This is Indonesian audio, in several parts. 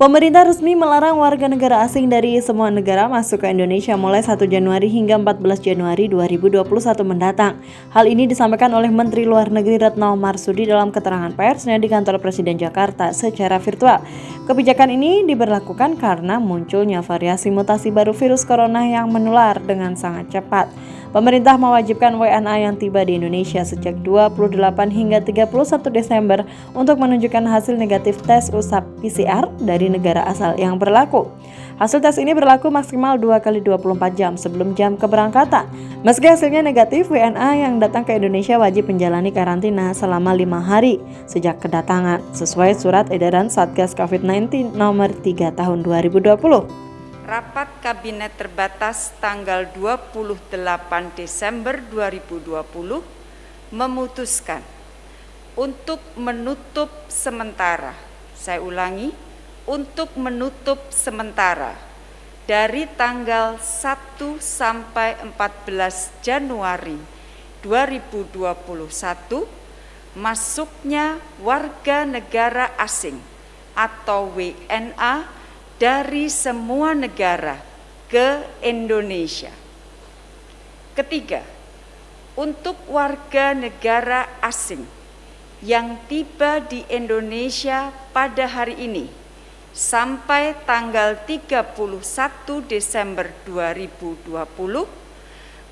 Pemerintah resmi melarang warga negara asing dari semua negara masuk ke Indonesia mulai 1 Januari hingga 14 Januari 2021 mendatang. Hal ini disampaikan oleh Menteri Luar Negeri Retno Marsudi dalam keterangan persnya di kantor Presiden Jakarta secara virtual. Kebijakan ini diberlakukan karena munculnya variasi mutasi baru virus corona yang menular dengan sangat cepat. Pemerintah mewajibkan WNA yang tiba di Indonesia sejak 28 hingga 31 Desember untuk menunjukkan hasil negatif tes usap PCR dari negara asal yang berlaku. Hasil tes ini berlaku maksimal 2 kali 24 jam sebelum jam keberangkatan. Meski hasilnya negatif, WNA yang datang ke Indonesia wajib menjalani karantina selama 5 hari sejak kedatangan, sesuai surat edaran Satgas COVID-19 nomor 3 tahun 2020. Rapat Kabinet Terbatas tanggal 28 Desember 2020 memutuskan untuk menutup sementara, saya ulangi, untuk menutup sementara dari tanggal 1 sampai 14 Januari 2021 masuknya warga negara asing atau WNA dari semua negara ke Indonesia. Ketiga, untuk warga negara asing yang tiba di Indonesia pada hari ini sampai tanggal 31 Desember 2020,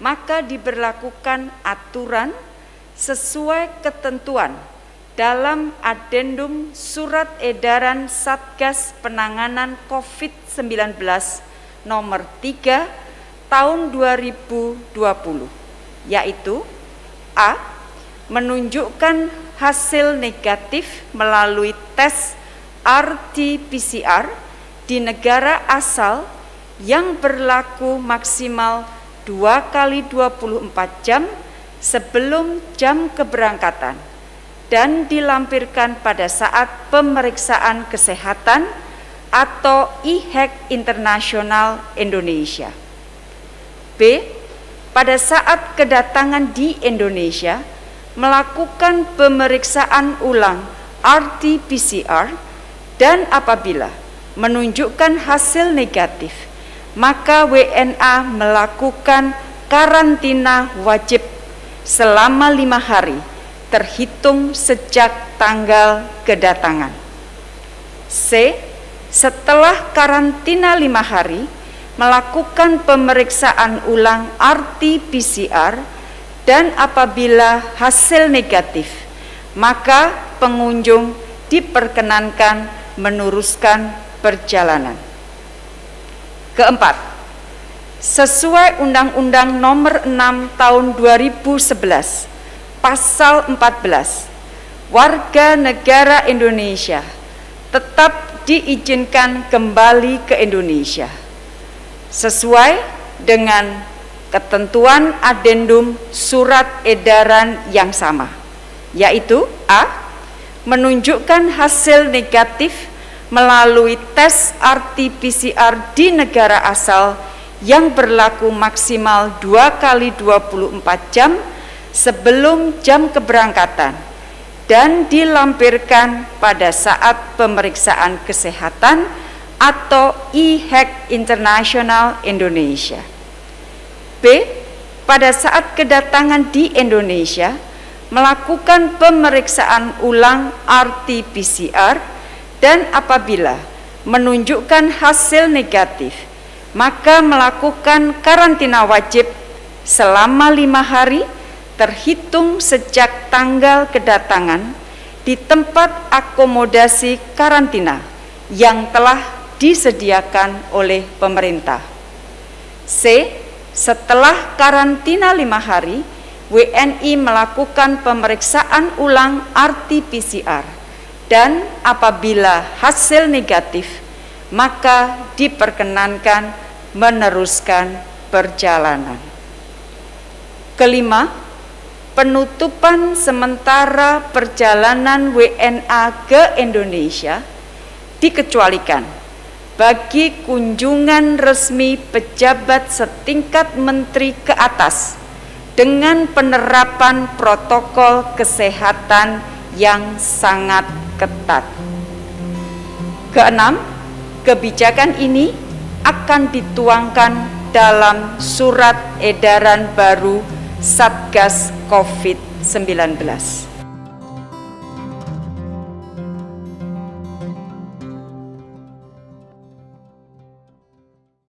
maka diberlakukan aturan sesuai ketentuan dalam Adendum Surat Edaran Satgas Penanganan COVID-19 nomor 3 tahun 2020, yaitu A. Menunjukkan hasil negatif melalui tes RT-PCR di negara asal yang berlaku maksimal 2 kali 24 jam sebelum jam keberangkatan dan dilampirkan pada saat pemeriksaan kesehatan atau IHEC Internasional Indonesia. B. Pada saat kedatangan di Indonesia, melakukan pemeriksaan ulang RT-PCR dan apabila menunjukkan hasil negatif, maka WNA melakukan karantina wajib selama 5 hari terhitung sejak tanggal kedatangan. C. Setelah karantina 5 hari, melakukan pemeriksaan ulang RT-PCR dan apabila hasil negatif, maka pengunjung diperkenankan meneruskan perjalanan. Keempat, sesuai Undang-Undang Nomor 6 Tahun 2011, Pasal 14, warga negara Indonesia tetap diizinkan kembali ke Indonesia sesuai dengan ketentuan Adendum Surat Edaran yang sama, yaitu A. Menunjukkan hasil negatif melalui tes RT-PCR di negara asal yang berlaku maksimal 2 kali 24 jam sebelum jam keberangkatan dan dilampirkan pada saat pemeriksaan kesehatan atau IHEC Internasional Indonesia. B. Pada saat kedatangan di Indonesia, melakukan pemeriksaan ulang RT-PCR dan apabila menunjukkan hasil negatif, maka melakukan karantina wajib selama 5 hari terhitung sejak tanggal kedatangan di tempat akomodasi karantina yang telah disediakan oleh pemerintah. C. Setelah karantina 5 hari, WNI melakukan pemeriksaan ulang RT-PCR dan apabila hasil negatif, maka diperkenankan meneruskan perjalanan. Kelima, penutupan sementara perjalanan WNA ke Indonesia dikecualikan bagi kunjungan resmi pejabat setingkat menteri ke atas dengan penerapan protokol kesehatan yang sangat ketat. Keenam, Kebijakan ini akan dituangkan dalam surat edaran baru Satgas COVID-19.